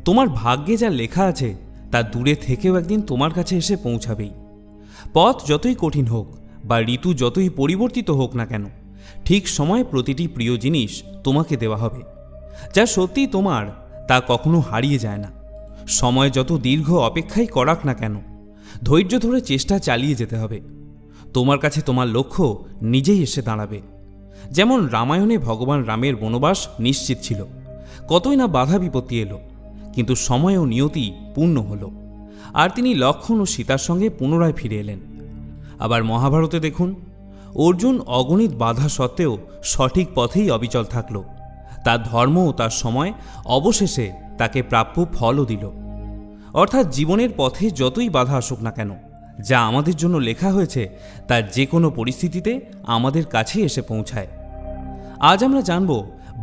তোমার ভাগ্যে যা লেখা আছে তা দূরে থেকেও একদিন তোমার কাছে এসে পৌঁছাবেই। পথ যতই কঠিন হোক বা ঋতু যতই পরিবর্তিত হোক না কেন, ঠিক সময়ে প্রতিটি প্রিয় জিনিস তোমাকে দেওয়া হবে। যা সত্যি তোমার তা কখনো হারিয়ে যায় না। সময় যত দীর্ঘ অপেক্ষাই করাক না কেন, ধৈর্য ধরে চেষ্টা চালিয়ে যেতে হবে। তোমার কাছে তোমার লক্ষ্য নিজেই এসে দাঁড়াবে। যেমন রামায়ণে ভগবান রামের বনবাস নিশ্চিত ছিল, কতই না বাধা বিপত্তি এলো, কিন্তু সময় ও নিয়তি পূর্ণ হলো, আর তিনি লক্ষ্মণ ও সীতার সঙ্গে পুনরায় ফিরে এলেন। আবার মহাভারতে দেখুন, অর্জুন অগণিত বাধা সত্ত্বেও সঠিক পথেই অবিচল থাকল। তার ধর্ম ও তার সময় অবশেষে তাকে প্রাপ্য ফলও দিল। অর্থাৎ জীবনের পথে যতই বাধা আসুক না কেন, যা আমাদের জন্য লেখা হয়েছে তার যে কোনো পরিস্থিতিতে আমাদের কাছেই এসে পৌঁছায়। আজ আমরা জানব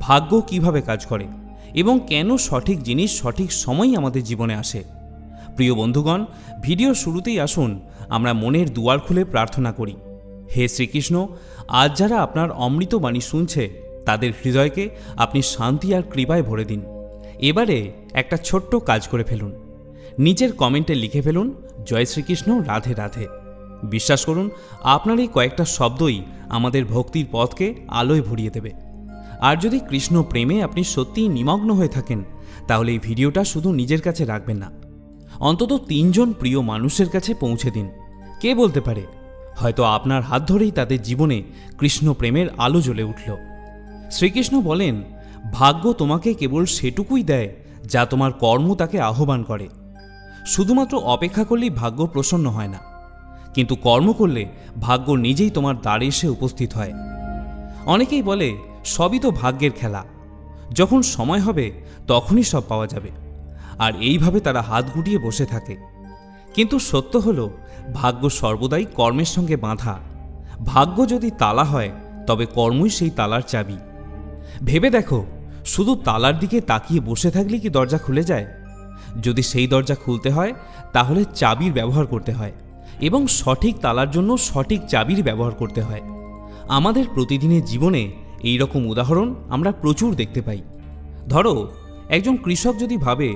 ভাগ্য কিভাবে কাজ করে এবং কেন সঠিক জিনিস সঠিক সময়ই আমাদের জীবনে আসে। প্রিয় বন্ধুগণ, ভিডিওর শুরুতেই আসুন আমরা মনের দুয়ার খুলে প্রার্থনা করি। হে শ্রীকৃষ্ণ, আজ যারা আপনার অমৃত বাণী শুনছে তাদের হৃদয়কে আপনি শান্তি আর কৃপায় ভরে দিন। এবারে একটা ছোট্ট কাজ করে ফেলুন। নিচের কমেন্টে লিখে ফেলুন, জয় শ্রীকৃষ্ণ, রাধে রাধে। বিশ্বাস করুন, আপনার এই কয়েকটা শব্দই আমাদের ভক্তির পথকে আলোয় ভরিয়ে দেবে। আর যদি কৃষ্ণ প্রেমে আপনি সত্যিই নিমগ্ন হয়ে থাকেন, তাহলে এই ভিডিওটা শুধু নিজের কাছে রাখবেন না, অন্তত 3 জন প্রিয় মানুষের কাছে পৌঁছে দিন। কে বলতে পারে, হয়তো আপনার হাত ধরেই তাদের জীবনে কৃষ্ণ প্রেমের আলো জ্বলে উঠল। শ্রীকৃষ্ণ বলেন, ভাগ্য তোমাকে কেবল সেটুকুই দেয় যা তোমার কর্ম তাকে আহ্বান করে। শুধুমাত্র অপেক্ষা করলেই ভাগ্য প্রসন্ন হয় না, কিন্তু কর্ম করলে ভাগ্য নিজেই তোমার দ্বারে এসে উপস্থিত হয়। অনেকেই বলে, সবই তো ভাগ্যের খেলা, যখন সময় হবে তখনই সব পাওয়া যাবে, আর এইভাবে তারা হাত গুটিয়ে বসে থাকে। কিন্তু সত্য হলো, ভাগ্য সর্বদাই কর্মের সঙ্গে বাঁধা। ভাগ্য যদি তালা হয়, তবে কর্মই সেই তালার চাবি। ভেবে দেখো, শুধু তালার দিকে তাকিয়ে বসে থাকলে কি দরজা খুলে যায়? যদি সেই দরজা খুলতে হয়, তাহলে চাবির ব্যবহার করতে হয়, এবং সঠিক তালার জন্য সঠিক চাবির ব্যবহার করতে হয়। আমাদের প্রতিদিনের জীবনে এই রকম উদাহরণ আমরা প্রচুর দেখতে পাই। ধরো, একজন কৃষক যদি ভাবে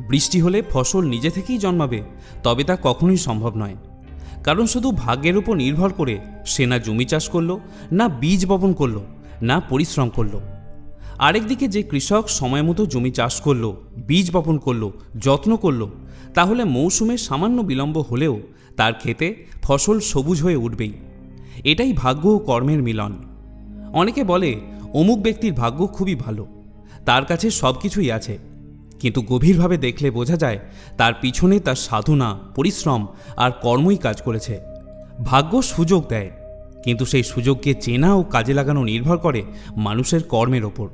বৃষ্টি হলে ফসল নিজে থেকেই জন্মাবে, তবে তা কখনোই সম্ভব নয়। কারণ শুধু ভাগ্যের উপর নির্ভর করে সে না জমি চাষ করলো, না বীজ বপন করলো, না পরিশ্রম করলো। আরেকদিকে যে কৃষক সময় মতো জমি চাষ করলো, বীজ বপন করলো, যত্ন করলো, তাহলে মৌসুমে সামান্য বিলম্ব হলেও তার ক্ষেতে ফসল সবুজ হয়ে উঠবেই। এটাই ভাগ্য ও কর্মের মিলন। অনেকে বলে, অমুক ব্যক্তির ভাগ্য খুবই ভালো, তার কাছে সব কিছুই আছে, কিন্তু গভীরভাবে দেখলে বোঝা যায় তার পিছনে তার সাধনা, পরিশ্রম আর কর্মই কাজ করেছে। ভাগ্য সুযোগ দেয়, কিন্তু সেই সুযোগকে চেনা ও কাজে লাগানো নির্ভর করে মানুষের কর্মের ওপর।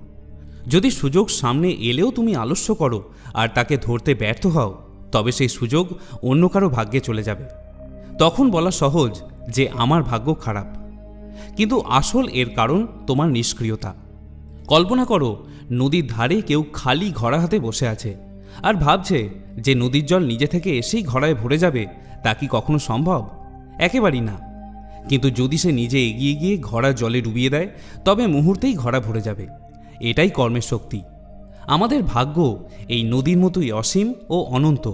যদি সুযোগ সামনে এলেও তুমি আলস্য করো আর তাকে ধরতে ব্যর্থ হও, তবে সেই সুযোগ অন্য কারো ভাগ্যে চলে যাবে। তখন বলা সহজ যে আমার ভাগ্য খারাপ, কিন্তু আসল এর কারণ তোমার নিষ্ক্রিয়তা। কল্পনা করো, নদীর ধারে কেউ খালি ঘড়া হাতে বসে আছে আর ভাবছে যে নদীর জল নিজে থেকে এসেই ঘড়ায় ভরে যাবে। তা কি কখনো সম্ভব? একেবারেই না। কিন্তু যদি সে নিজে এগিয়ে গিয়ে ঘড়া জলে ডুবিয়ে দেয়, তবে মুহূর্তেই ঘড়া ভরে যাবে। এটাই কর্মের শক্তি। আমাদের ভাগ্য এই নদীর মতোই অসীম ও অনন্ত,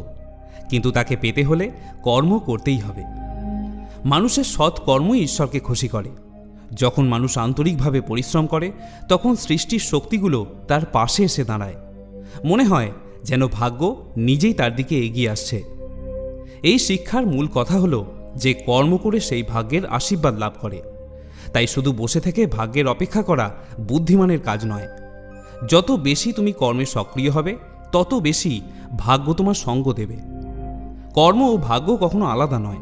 কিন্তু তাকে পেতে হলে কর্ম করতেই হবে। মানুষের সৎ কর্মই ঈশ্বরকে খুশি করে। যখন মানুষ আন্তরিকভাবে পরিশ্রম করে, তখন সৃষ্টির শক্তিগুলো তার পাশে এসে দাঁড়ায়। মনে হয় যেন ভাগ্য নিজেই তার দিকে এগিয়ে আসছে। এই শিক্ষার মূল কথা হলো যে কর্ম করে সেই ভাগ্যের আশীর্বাদ লাভ করে। তাই শুধু বসে থেকে ভাগ্যের অপেক্ষা করা বুদ্ধিমানের কাজ নয়। যত বেশি তুমি কর্মে সক্রিয় হবে, তত বেশি ভাগ্য তোমার সঙ্গ দেবে। কর্ম ও ভাগ্য কখনো আলাদা নয়,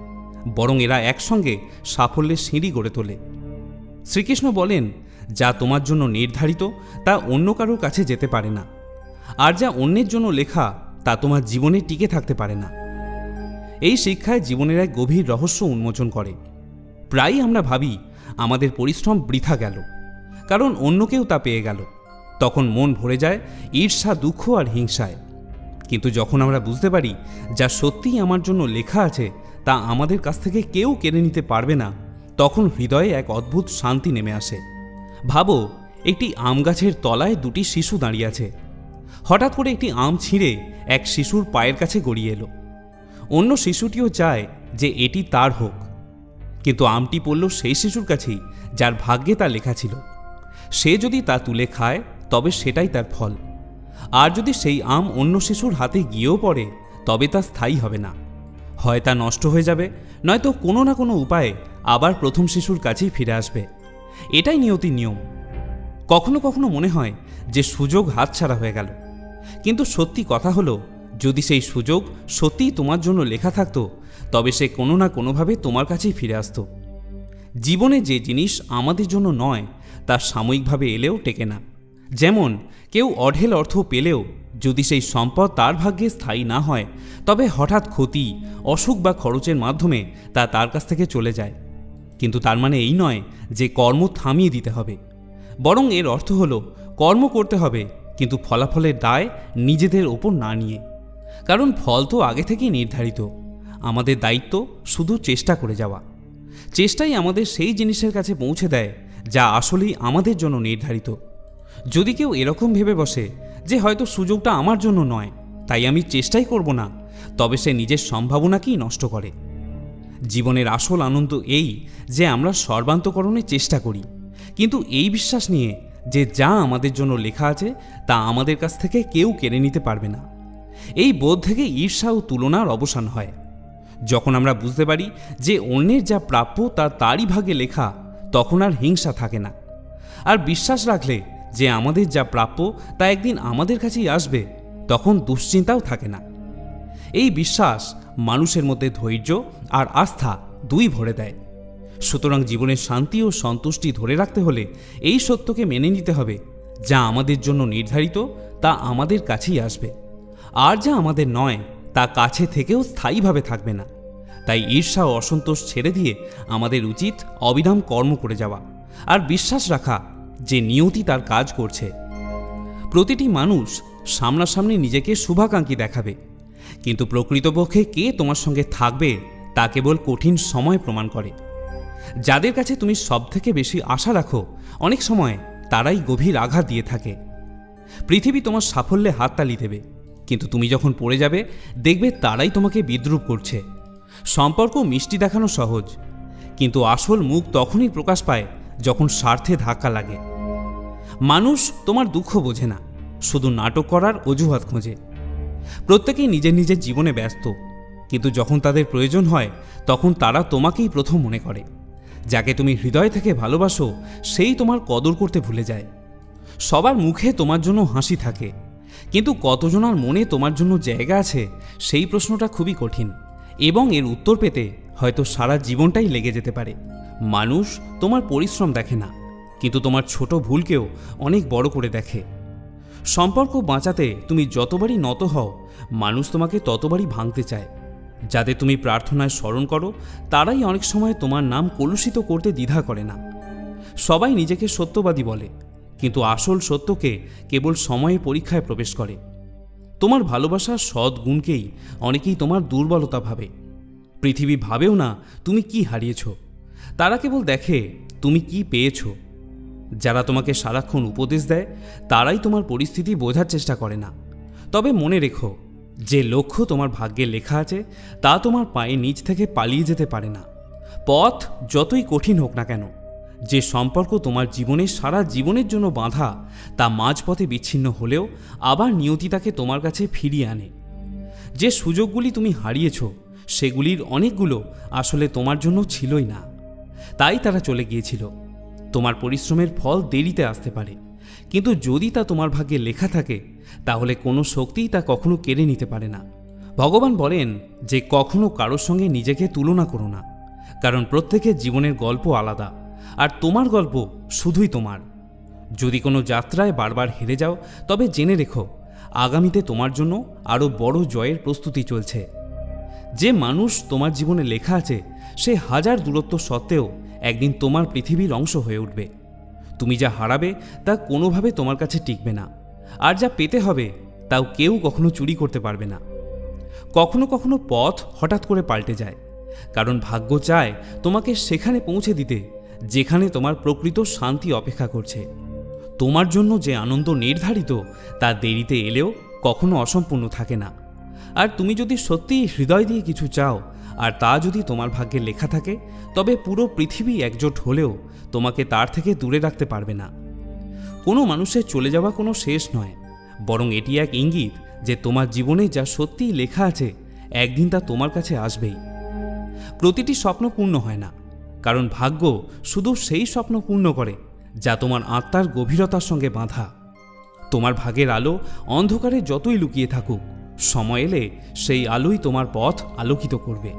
বরং এরা একসঙ্গে সাফল্যের সিঁড়ি গড়ে তোলে। শ্রীকৃষ্ণ বলেন, যা তোমার জন্য নির্ধারিত তা অন্য কারোর কাছে যেতে পারে না, আর যা অন্যের জন্য লেখা তা তোমার জীবনে টিকে থাকতে পারে না। এই শিক্ষায় জীবনের এক গভীর রহস্য উন্মোচন করে। প্রায়ই আমরা ভাবি আমাদের পরিশ্রম বৃথা গেল, কারণ অন্য কেউ তা পেয়ে গেল। তখন মন ভরে যায় ঈর্ষা, দুঃখ আর হিংসায়। কিন্তু যখন আমরা বুঝতে পারি যা সত্যিই আমার জন্য লেখা আছে তা আমাদের কাছ থেকে কেউ কেড়ে নিতে পারবে না, তখন হৃদয়ে এক অদ্ভুত শান্তি নেমে আসে। ভাবো, একটি আম গাছের তলায় 2টি শিশু দাঁড়িয়ে আছে। হঠাৎ করে একটি আম ছিঁড়ে এক শিশুর পায়ের কাছে গড়িয়ে এলো। অন্য শিশুটিও চায় যে এটি তার হোক, কিন্তু আমটি পড়ল সেই শিশুর কাছেই যার ভাগ্যে তা লেখা ছিল। সে যদি তা তুলে খায় তবে সেটাই তার ফল। আর যদি সেই আম অন্য শিশুর হাতে গিয়েও পড়ে তবে তা স্থায়ী হবে না, হয় তা নষ্ট হয়ে যাবে, নয়তো কোনো না কোনো উপায়ে আবার প্রথম শিশুর কাছেই ফিরে আসবে। এটাই নিয়তির নিয়ম। কখনো কখনো মনে হয় যে সুযোগ হাতছাড়া হয়ে গেল, কিন্তু সত্যি কথা হলো, যদি সেই সুযোগ সত্যিই তোমার জন্য লেখা থাকতো তবে সে কোনো না কোনোভাবে তোমার কাছেই ফিরে আসতো। জীবনে যে জিনিস আমাদের জন্য নয় তা সাময়িকভাবে এলেও টেকে না। যেমন কেউ অঢেল অর্থ পেলেও যদি সেই সম্পদ তার ভাগ্যে স্থায়ী না হয় তবে হঠাৎ ক্ষতি, অসুখ বা খরচের মাধ্যমে তা তার কাছ থেকে চলে যায়। কিন্তু তার মানে এই নয় যে কর্ম থামিয়ে দিতে হবে, বরং এর অর্থ হলো কর্ম করতে হবে কিন্তু ফলাফলের দায় নিজেদের ওপর না নিয়ে। কারণ ফল তো আগে থেকেই নির্ধারিত, আমাদের দায়িত্ব শুধু চেষ্টা করে যাওয়া। চেষ্টাই আমাদের সেই জিনিসের কাছে পৌঁছে দেয় যা আসলেই আমাদের জন্য নির্ধারিত। যদি কেউ এরকম ভেবে বসে যে হয়তো সুযোগটা আমার জন্য নয় তাই আমি চেষ্টাই করব না, তবে সে নিজের সম্ভাবনাকেই নষ্ট করে। জীবনের আসল আনন্দ এই যে আমরা সর্বান্তকরণে চেষ্টা করি, কিন্তু এই বিশ্বাস নিয়ে যে যা আমাদের জন্য লেখা আছে তা আমাদের কাছ থেকে কেউ কেড়ে নিতে পারবে না। এই বোধ থেকে ঈর্ষা ও তুলনার অবসান হয়। যখন আমরা বুঝতে পারি যে অন্যের যা প্রাপ্য তা তারই ভাগে লেখা, তখন আর হিংসা থাকে না। আর বিশ্বাস রাখলে যে আমাদের যা প্রাপ্য তা একদিন আমাদের কাছেই আসবে, তখন দুশ্চিন্তাও থাকে না। এই বিশ্বাস মানুষের মধ্যে ধৈর্য আর আস্থা দুই ভরে দেয়। সুতরাং জীবনের শান্তি ও সন্তুষ্টি ধরে রাখতে হলে এই সত্যকে মেনে নিতে হবে, যা আমাদের জন্য নির্ধারিত তা আমাদের কাছেই আসবে, আর যা আমাদের নয় তা কাছে থেকেও স্থায়ীভাবে থাকবে না। তাই ঈর্ষা ও অসন্তোষ ছেড়ে দিয়ে আমাদের উচিত অবিরাম কর্ম করে যাওয়া আর বিশ্বাস রাখা যে নিয়তি তার কাজ করছে। প্রতিটি মানুষ সামনাসামনি নিজেকে শুভাকাঙ্ক্ষী দেখাবে, কিন্তু প্রকৃতপক্ষে কে তোমার সঙ্গে থাকবে তা কেবল কঠিন সময় প্রমাণ করে। যাদের কাছে তুমি সবথেকে বেশি আশা রাখো অনেক সময় তারাই গভীর আঘাত দিয়ে থাকে। পৃথিবী তোমার সাফল্যে হাততালি দেবে, কিন্তু তুমি যখন পড়ে যাবে দেখবে তারাই তোমাকে বিদ্রূপ করছে। সম্পর্ক মিষ্টি দেখানো সহজ, কিন্তু আসল মুখ তখনই প্রকাশ পায় যখন স্বার্থে ধাক্কা লাগে। মানুষ তোমার দুঃখ বোঝে না, শুধু নাটক করার অজুহাত খোঁজে। প্রত্যেকেই নিজের নিজের জীবনে ব্যস্ত, কিন্তু যখন তাদের প্রয়োজন হয় তখন তারা তোমাকেই প্রথম মনে করে। যাকে তুমি হৃদয় থেকে ভালোবাসো সেই তোমার কদর করতে ভুলে যায়। সবার মুখে তোমার জন্য হাসি থাকে, কিন্তু কতজনার মনে তোমার জন্য জায়গা আছে সেই প্রশ্নটা খুবই কঠিন, এবং এর উত্তর পেতে হয়তো সারা জীবনটাই লেগে যেতে পারে। মানুষ তোমার পরিশ্রম দেখে না, কিন্তু তোমার ছোট ভুলকেও অনেক বড় করে দেখে। সম্পর্ক বাঁচাতে তুমি যতবারই নত হও, মানুষ তোমাকে ততবারই ভাঙতে চায়। যাদের তুমি প্রার্থনায় স্মরণ করো তারাই অনেক সময় তোমার নাম কলুষিত করতে দ্বিধা করে না। সবাই নিজেকে সত্যবাদী বলে, কিন্তু আসল সত্যকে কেবল সময়ে পরীক্ষায় প্রবেশ করে। তোমার ভালোবাসার সৎ গুণকেই অনেকেই তোমার দুর্বলতা ভাবে। পৃথিবী ভাবেও না তুমি কি হারিয়েছ, তারা কেবল দেখে তুমি কি পেয়েছ। যারা তোমাকে সারাক্ষণ উপদেশ দেয় তারাই তোমার পরিস্থিতি বোঝার চেষ্টা করে না। তবে মনে রেখো, যে লক্ষ্য তোমার ভাগ্যে লেখা আছে তা তোমার পায়ে নিচ থেকে পালিয়ে যেতে পারে না। পথ যতই কঠিন হোক না কেন, যে সম্পর্ক তোমার জীবনে সারা জীবনের জন্য বাঁধা তা মাঝপথে বিচ্ছিন্ন হলেও আবার নিয়তি তাকে তোমার কাছে ফিরিয়ে আনে। যে সুযোগগুলি তুমি হারিয়েছ সেগুলির অনেকগুলো আসলে তোমার জন্য ছিলই না, তাই তারা চলে গিয়েছিল। তোমার পরিশ্রমের ফল দেরিতে আসতে পারে, কিন্তু যদি তা তোমার ভাগ্যে লেখা থাকে তাহলে কোনো শক্তিই তা কখনো কেড়ে নিতে পারে না। ভগবান বলেন যে কখনো কারোর সঙ্গে নিজেকে তুলনা করো না, কারণ প্রত্যেকের জীবনের গল্প আলাদা, আর তোমার গল্প শুধুই তোমার। যদি কোনো যাত্রায় বারবার হেরে যাও তবে জেনে রেখো আগামীতে তোমার জন্য আরও বড় জয়ের প্রস্তুতি চলছে। যে মানুষ তোমার জীবনে লেখা আছে সে হাজার দূরত্ব সত্ত্বেও একদিন তোমার পৃথিবীর অংশ হয়ে উঠবে। তুমি যা হারাবে তা কোনোভাবে তোমার কাছে টিকবে না, আর যা পেতে হবে তাও কেউ কখনো চুরি করতে পারবে না। কখনো কখনো পথ হঠাৎ করে পাল্টে যায়, কারণ ভাগ্য চায় তোমাকে সেখানে পৌঁছে দিতে যেখানে তোমার প্রকৃত শান্তি অপেক্ষা করছে। তোমার জন্য যে আনন্দ নির্ধারিত তা দেরিতে এলেও কখনো অসম্পূর্ণ থাকে না। আর তুমি যদি সত্যিই হৃদয় দিয়ে কিছু চাও আর তা যদি তোমার ভাগ্যে লেখা থাকে, তবে পুরো পৃথিবী একজোট হলেও তোমাকে তার থেকে দূরে রাখতে পারবে না। কোনো মানুষের চলে যাওয়া কোনো শেষ নয়, বরং এটি এক ইঙ্গিত যে তোমার জীবনে যা সত্যিই লেখা আছে একদিন তা তোমার কাছে আসবেই। প্রতিটি স্বপ্ন পূর্ণ হয় না, কারণ ভাগ্য শুধু সেই স্বপ্ন পূর্ণ করে যা তোমার আত্মার গভীরতার সঙ্গে বাঁধা। তোমার ভাগের আলো অন্ধকারে যতই লুকিয়ে থাকুক, সময় এলে সেই আলোই তোমার পথ আলোকিত করবে।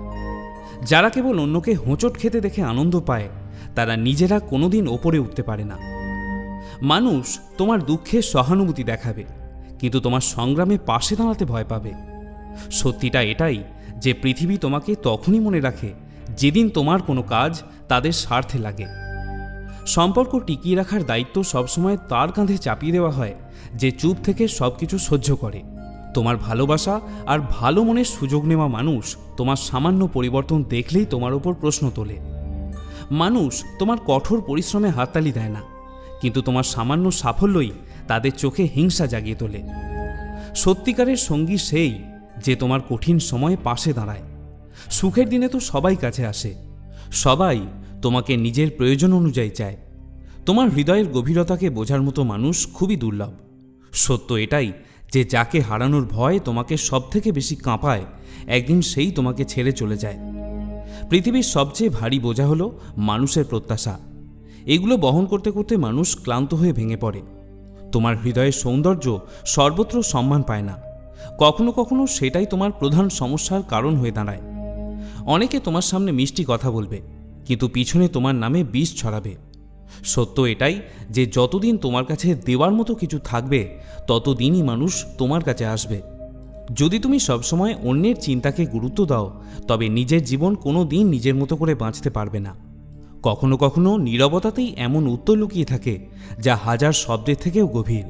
যারা কেবল অন্যকে হোঁচট খেতে দেখে আনন্দ পায়, তারা নিজেরা কোনোদিন ওপরে উঠতে পারে না। মানুষ তোমার দুঃখে সহানুভূতি দেখাবে, কিন্তু তোমার সংগ্রামে পাশে দাঁড়াতে ভয় পাবে। সত্যিটা এটাই যে পৃথিবী তোমাকে তখনই মনে রাখে যেদিন তোমার কোনো কাজ তাদের স্বার্থে লাগে। সম্পর্ক টিকিয়ে রাখার দায়িত্ব সবসময় তার কাঁধে চাপিয়ে দেওয়া হয় যে চুপ থেকে সব কিছু সহ্য করে। তোমার ভালোবাসা আর ভালো মনের সুযোগ নেওয়া মানুষ তোমার সামান্য পরিবর্তন দেখলেই তোমার ওপর প্রশ্ন তোলে। মানুষ তোমার কঠোর পরিশ্রমে হাততালি দেয় না, কিন্তু তোমার সামান্য সাফল্যই তাদের চোখে হিংসা জাগিয়ে তোলে। সত্যিকারের সঙ্গী সেই যে তোমার কঠিন সময়ে পাশে দাঁড়ায়। সুখের দিনে তো সবাই কাছে আসে, সবাই তোমাকে নিজের প্রয়োজন অনুযায়ী চায়। তোমার হৃদয়ের গভীরতাকে বোঝার মতো মানুষ খুবই দুর্লভ। সত্য এটাই যে যাকে হারানোর ভয় তোমাকে সবথেকে বেশি কাঁপায়, একদিন সেই তোমাকে ছেড়ে চলে যায়। পৃথিবীর সবচেয়ে ভারী বোঝা হলো মানুষের প্রত্যাশা। এগুলো বহন করতে করতে মানুষ ক্লান্ত হয়ে ভেঙে পড়ে। তোমার হৃদয়ের সৌন্দর্য সর্বত্র সম্মান পায় না, কখনো কখনো সেটাই তোমার প্রধান সমস্যার কারণ হয়ে দাঁড়ায়। অনেকে তোমার সামনে মিষ্টি কথা বলবে, কিন্তু পিছনে তোমার নামে বিষ ছড়াবে। সত্য এটাই যে যতদিন তোমার কাছে দেওয়ার মতো কিছু থাকবে, ততদিনই মানুষ তোমার কাছে আসবে। যদি তুমি সবসময় অন্যের চিন্তাকে গুরুত্ব দাও, তবে নিজের জীবন কোনো দিন নিজের মতো করে বাঁচতে পারবে না। কখনো কখনো নীরবতাতেই এমন উত্তর লুকিয়ে থাকে যা হাজার শব্দের থেকেও গভীর।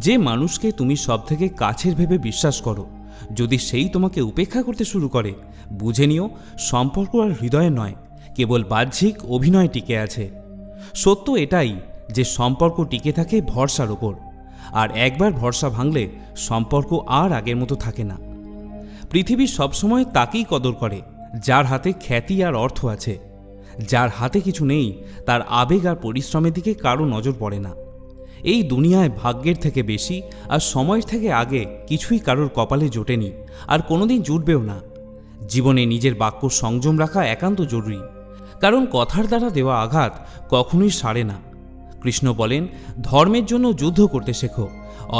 যে মানুষকে তুমি সবথেকে কাছের ভেবে বিশ্বাস করো, যদি সেই তোমাকে উপেক্ষা করতে শুরু করে, বুঝে নিও সম্পর্ক আর হৃদয়ে নয়, কেবল বাহ্যিক অভিনয় টিকে আছে। সত্য এটাই যে সম্পর্ক টিকে থাকে ভরসার ওপর, আর একবার ভরসা ভাঙলে সম্পর্ক আর আগের মতো থাকে না। পৃথিবী সবসময় তাকেই কদর করে যার হাতে খ্যাতি আর অর্থ আছে। যার হাতে কিছু নেই, তার আবেগ আর পরিশ্রমের দিকে কারো নজর পড়ে না। এই দুনিয়ায় ভাগ্যের থেকে বেশি আর সময়ের থেকে আগে কিছুই কারোর কপালে জোটেনি, আর কোনোদিন জুটবেও না। জীবনে নিজের বাক্য সংযম রাখা একান্ত জরুরি, কারণ কথার দ্বারা দেওয়া আঘাত কখনোই সারে না। কৃষ্ণ বলেন, ধর্মের জন্য যুদ্ধ করতে শেখো,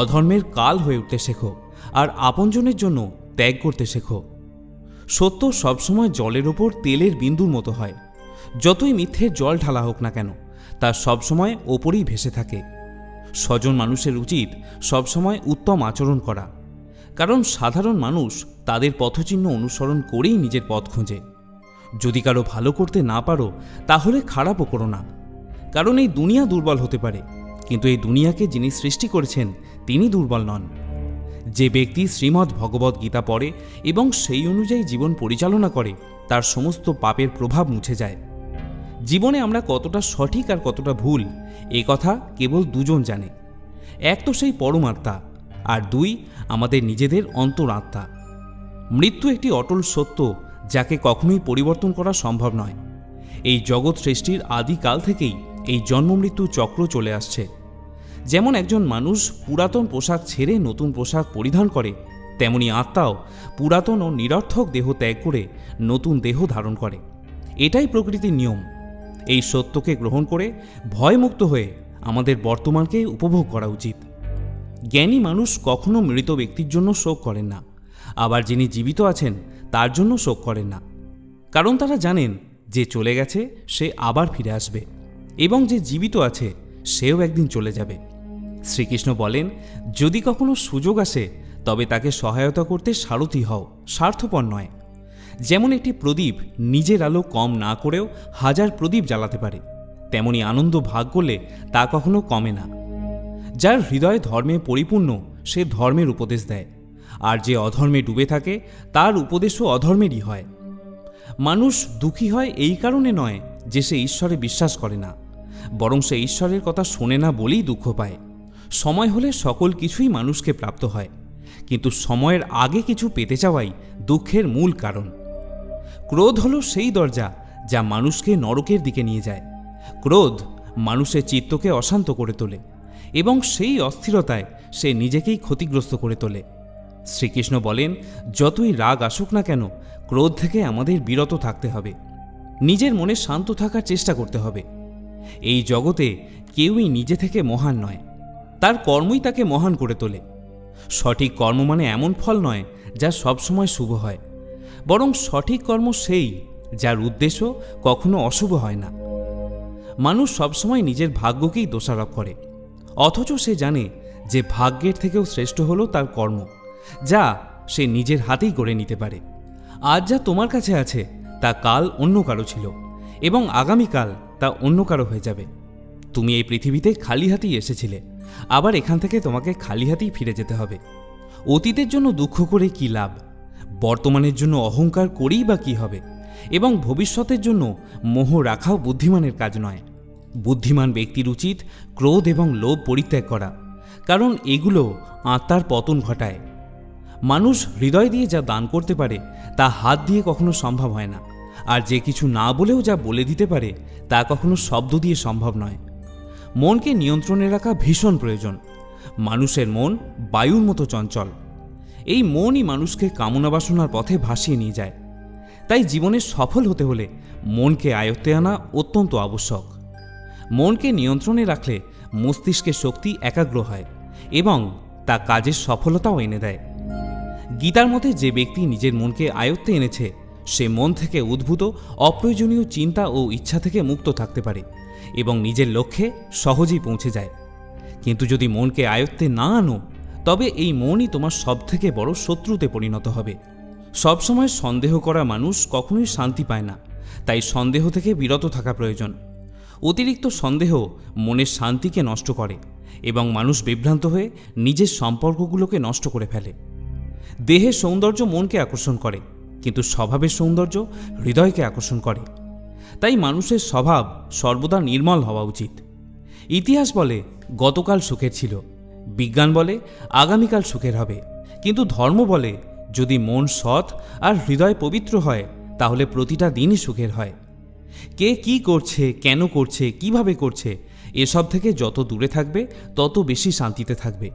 অধর্মের কাল হয়ে উঠতে শেখো, আর আপনজনের জন্য ত্যাগ করতে শেখো। সত্য সবসময় জলের ওপর তেলের বিন্দুর মতো হয়। যতই মিথ্যের জল ঢালা হোক না কেন, তা সবসময় ওপরেই ভেসে থাকে। স্বজন মানুষের উচিত সবসময় উত্তম আচরণ করা, কারণ সাধারণ মানুষ তাদের পথচিহ্ন অনুসরণ করেই নিজের পথ খোঁজে। যদি কারো ভালো করতে না পারো, তাহলে খারাপও করো না, কারণ এই দুনিয়া দুর্বল হতে পারে, কিন্তু এই দুনিয়াকে যিনি সৃষ্টি করেছেন তিনি দুর্বল নন। যে ব্যক্তি শ্রীমদ্ ভগবদ্ গীতা পড়ে এবং সেই অনুযায়ী জীবন পরিচালনা করে, তার সমস্ত পাপের প্রভাব মুছে যায়। জীবনে আমরা কতটা সঠিক আর কতটা ভুল, এ কথা কেবল দুজন জানে। এক তো সেই পরমাত্মা, আর দুই আমাদের নিজেদের অন্তরাত্মা। মৃত্যু একটি অটল সত্য যাকে কখনোই পরিবর্তন করা সম্ভব নয়। এই জগৎ সৃষ্টির আদিকাল থেকেই এই জন্ম মৃত্যু চক্র চলে আসছে। যেমন একজন মানুষ পুরাতন পোশাক ছেড়ে নতুন পোশাক পরিধান করে, তেমনি আত্মাও পুরাতন ও নিরর্থক দেহ ত্যাগ করে নতুন দেহ ধারণ করে। এটাই প্রকৃতির নিয়ম। এই সত্যকে গ্রহণ করে ভয়মুক্ত হয়ে আমাদের বর্তমানকে উপভোগ করা উচিত। জ্ঞানী মানুষ কখনো মৃত ব্যক্তির জন্য শোক করেন না, আবার যিনি জীবিত আছেন তার জন্য শোক করেন না, কারণ তারা জানেন যে চলে গেছে সে আবার ফিরে আসবে, এবং যে জীবিত আছে সেও একদিন চলে যাবে। শ্রীকৃষ্ণ বলেন, যদি কখনো সুযোগ আসে তবে তাকে সহায়তা করতে সারথি হও, স্বার্থপর নয়। যেমন একটি প্রদীপ নিজের আলো কম না করেও হাজার প্রদীপ জ্বালাতে পারে, তেমনি আনন্দ ভাগ করলে তা কখনো কমে না। যার হৃদয় ধর্মে পরিপূর্ণ সে ধর্মের উপদেশ দেয়, আর যে অধর্মে ডুবে থাকে তার উপদেশও অধর্মেরই হয়। মানুষ দুঃখী হয় এই কারণে নয় যে সে ঈশ্বরে বিশ্বাস করে না, বরং সে ঈশ্বরের কথা শোনে না বলেই দুঃখ পায়। সময় হলে সকল কিছুই মানুষকে প্রাপ্ত হয়, কিন্তু সময়ের আগে কিছু পেতে চাওয়াই দুঃখের মূল কারণ। ক্রোধ হলো সেই দরজা যা মানুষকে নরকের দিকে নিয়ে যায়। ক্রোধ মানুষের চিত্তকে অশান্ত করে তোলে এবং সেই অস্থিরতায় সে নিজেকেই ক্ষতিগ্রস্ত করে তোলে। শ্রীকৃষ্ণ বলেন, যতই রাগ আসুক না কেন, ক্রোধ থেকে আমাদের বিরত থাকতে হবে। নিজের মনে শান্ত থাকার চেষ্টা করতে হবে। এই জগতে কেউই নিজে থেকে মহান নয়, তার কর্মই তাকে মহান করে তোলে। সঠিক কর্ম মানে এমন ফল নয় যা সবসময় শুভ হয়, বরং সঠিক কর্ম সেই যার উদ্দেশ্য কখনো অশুভ হয় না। মানুষ সবসময় নিজের ভাগ্যকেই দোষারোপ করে, অথচ সে জানে যে ভাগ্যের থেকেও শ্রেষ্ঠ হলো তার কর্ম, যা সে নিজের হাতেই করে নিতে পারে। আজ যা তোমার কাছে আছে তা কাল অন্য কারো ছিল এবং আগামীকাল তা অন্য কারো হয়ে যাবে। তুমি এই পৃথিবীতে খালি হাতেই এসেছিলে, আবার এখান থেকে তোমাকে খালি হাতেই ফিরে যেতে হবে। অতীতের জন্য দুঃখ করে কি লাভ? বর্তমানের জন্য অহংকার করেই বা কী হবে? এবং ভবিষ্যতের জন্য মোহ রাখাও বুদ্ধিমানের কাজ নয়। বুদ্ধিমান ব্যক্তির উচিত ক্রোধ এবং লোভ পরিত্যাগ করা, কারণ এগুলো আত্মার পতন ঘটায়। মানুষ হৃদয় দিয়ে যা দান করতে পারে তা হাত দিয়ে কখনো সম্ভব হয় না, আর যে কিছু না বলেও যা বলে দিতে পারে তা কখনো শব্দ দিয়ে সম্ভব নয়। মনকে নিয়ন্ত্রণে রাখা ভীষণ প্রয়োজন। মানুষের মন বায়ুর মতো চঞ্চল। এই মনই মানুষকে কামনা বাসনার পথে ভাসিয়ে নিয়ে যায়। তাই জীবনে সফল হতে হলে মনকে আয়ত্তে আনা অত্যন্ত আবশ্যক। মনকে নিয়ন্ত্রণে রাখলে মস্তিষ্কের শক্তি একাগ্র হয় এবং তা কাজের সফলতাও এনে দেয়। গীতার মতে যে ব্যক্তি নিজের মনকে আয়ত্তে এনেছে সে মন থেকে উদ্ভূত অপ্রয়োজনীয় চিন্তা ও ইচ্ছা থেকে মুক্ত থাকতে পারে এবং নিজের লক্ষ্যে সহজেই পৌঁছে যায়। কিন্তু যদি মনকে আয়ত্তে না আনো, তবে এই মনই তোমার সবথেকে বড় শত্রুতে পরিণত হবে। সবসময় সন্দেহ করা মানুষ কখনোই শান্তি পায় না, তাই সন্দেহ থেকে বিরত থাকা প্রয়োজন। অতিরিক্ত সন্দেহ মনের শান্তিকে নষ্ট করে এবং মানুষ বিভ্রান্ত হয়ে নিজের সম্পর্কগুলোকে নষ্ট করে ফেলে। দেহের সৌন্দর্য মনকে আকর্ষণ করে, কিন্তু স্বভাবের সৌন্দর্য হৃদয়কে আকর্ষণ করে। তাই মানুষের স্বভাব সর্বদা নির্মল হওয়া উচিত। ইতিহাস বলে গতকাল সুখের ছিল, বিজ্ঞান বলে আগামীকাল সুখের হবে, কিন্তু ধর্ম বলে যদি মন সৎ আর হৃদয় পবিত্র হয় তাহলে প্রতিটা দিনই সুখের হয়। কে কি করছে, কেন করছে, কিভাবে করছে, এসব থেকে যত দূরে থাকবে তত বেশি শান্তিতে থাকবে।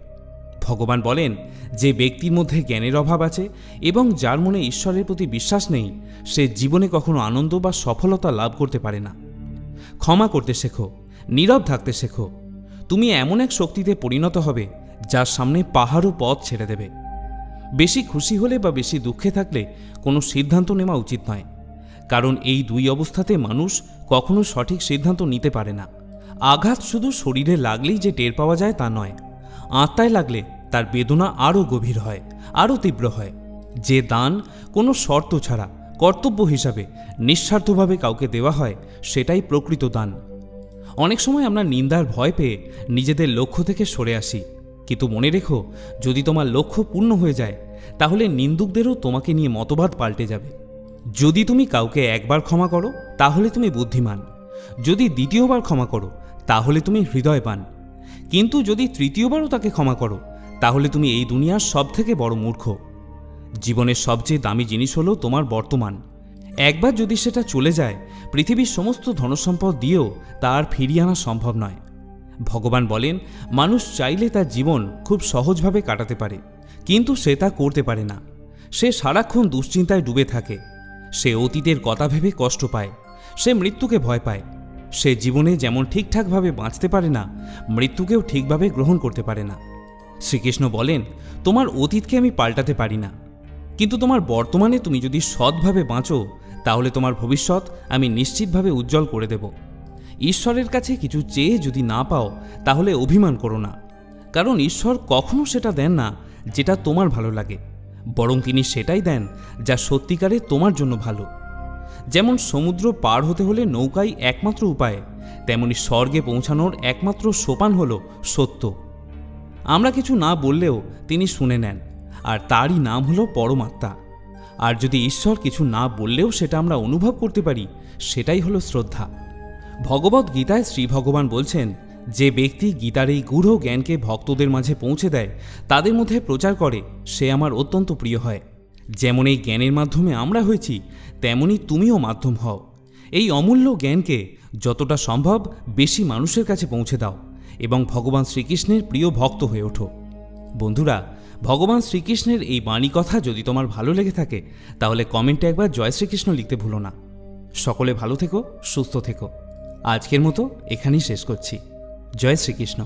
ভগবান বলেন, যে ব্যক্তির মধ্যে জ্ঞানের অভাব আছে এবং যার মনে ঈশ্বরের প্রতি বিশ্বাস নেই, সে জীবনে কখনো আনন্দ বা সফলতা লাভ করতে পারে না। ক্ষমা করতে শেখো, নীরব থাকতে শেখো। তুমি এমন এক শক্তিতে পরিণত হবে যার সামনে পাহাড়ও পথ ছেড়ে দেবে। বেশি খুশি হলে বা বেশি দুঃখে থাকলে কোনো সিদ্ধান্ত নেওয়া উচিত নয়, কারণ এই দুই অবস্থাতে মানুষ কখনো সঠিক সিদ্ধান্ত নিতে পারে না। আঘাত শুধু শরীরে লাগলেই যে টের পাওয়া যায় তা নয়, আত্মায় লাগলে তার বেদনা আরও গভীর হয়, আরও তীব্র হয়। যে দান কোনো শর্ত ছাড়া কর্তব্য হিসাবে নিঃস্বার্থভাবে কাউকে দেওয়া হয় সেটাই প্রকৃত দান। অনেক সময় আমরা নিন্দার ভয় পেয়ে নিজেদের লক্ষ্য থেকে সরে আসি, কিন্তু মনে রেখো, যদি তোমার লক্ষ্য পূর্ণ হয়ে যায় তাহলে নিন্দুকদেরও তোমাকে নিয়ে মতবাদ পাল্টে যাবে। যদি তুমি কাউকে একবার ক্ষমা করো তাহলে তুমি বুদ্ধিমান, যদি দ্বিতীয়বার ক্ষমা করো তাহলে তুমি হৃদয়বান, কিন্তু যদি তৃতীয়বারও তাকে ক্ষমা করো তাহলে তুমি এই দুনিয়ার সবথেকে বড় মূর্খ। জীবনের সবচেয়ে দামি জিনিস হলো তোমার বর্তমান। একবার যদি সেটা চলে যায়, পৃথিবীর সমস্ত ধনসম্পদ দিয়েও তা আর ফিরিয়ে আনা সম্ভব নয়। ভগবান বলেন, মানুষ চাইলে তার জীবন খুব সহজভাবে কাটাতে পারে, কিন্তু সে তা করতে পারে না। সে সারাক্ষণ দুশ্চিন্তায় ডুবে থাকে। সে অতীতের কথা ভেবে কষ্ট পায়, সে মৃত্যুকে ভয় পায়। সে জীবনে যেমন ঠিকঠাকভাবে বাঁচতে পারে না, মৃত্যুকেও ঠিকভাবে গ্রহণ করতে পারে না। শ্রীকৃষ্ণ বলেন, তোমার অতীতকে আমি পাল্টাতে পারি না, কিন্তু তোমার বর্তমানে তুমি যদি সৎভাবে বাঁচো তাহলে তোমার ভবিষ্যৎ আমি নিশ্চিতভাবে উজ্জ্বল করে দেব। ঈশ্বরের কাছে কিছু চেয়ে যদি না পাও তাহলে অভিমান করো না, কারণ ঈশ্বর কখনো সেটা দেন না যেটা তোমার ভালো লাগে, বরং তিনি সেটাই দেন যা সত্যিকারে তোমার জন্য ভালো। যেমন সমুদ্র পার হতে হলে নৌকাই একমাত্র উপায়, তেমনি স্বর্গে পৌঁছানোর একমাত্র সোপান হলো সত্য। আমরা কিছু না বললেও তিনি শুনে নেন, আর তারই নাম হলো পরমাত্মা। আর যদি ঈশ্বর কিছু না বললেও সেটা আমরা অনুভব করতে পারি, সেটাই হলো শ্রদ্ধা। ভগবদ্ গীতায় শ্রী ভগবান বলছেন, যে ব্যক্তি গীতার এই গূঢ় জ্ঞানকে ভক্তদের মাঝে পৌঁছে দেয়, তাদের মধ্যে প্রচার করে, সে আমার অত্যন্ত প্রিয় হয়। যেমন এই জ্ঞানের মাধ্যমে আমরা হয়েছি, তেমনি তুমিও মাধ্যম হও। এই অমূল্য জ্ঞানকে যতটা সম্ভব বেশি মানুষের কাছে পৌঁছে দাও এবং ভগবান শ্রীকৃষ্ণের প্রিয় ভক্ত হয়ে ওঠো। বন্ধুরা, ভগবান শ্রীকৃষ্ণের এই বাণী কথা যদি তোমার ভালো লেগে থাকে, তাহলে কমেন্টে একবার জয় শ্রীকৃষ্ণ লিখতে ভুলো না। সকলে ভালো থেকো, সুস্থ থেকো। আজকের মতো এখানেই শেষ করছি। জয় শ্রীকৃষ্ণ।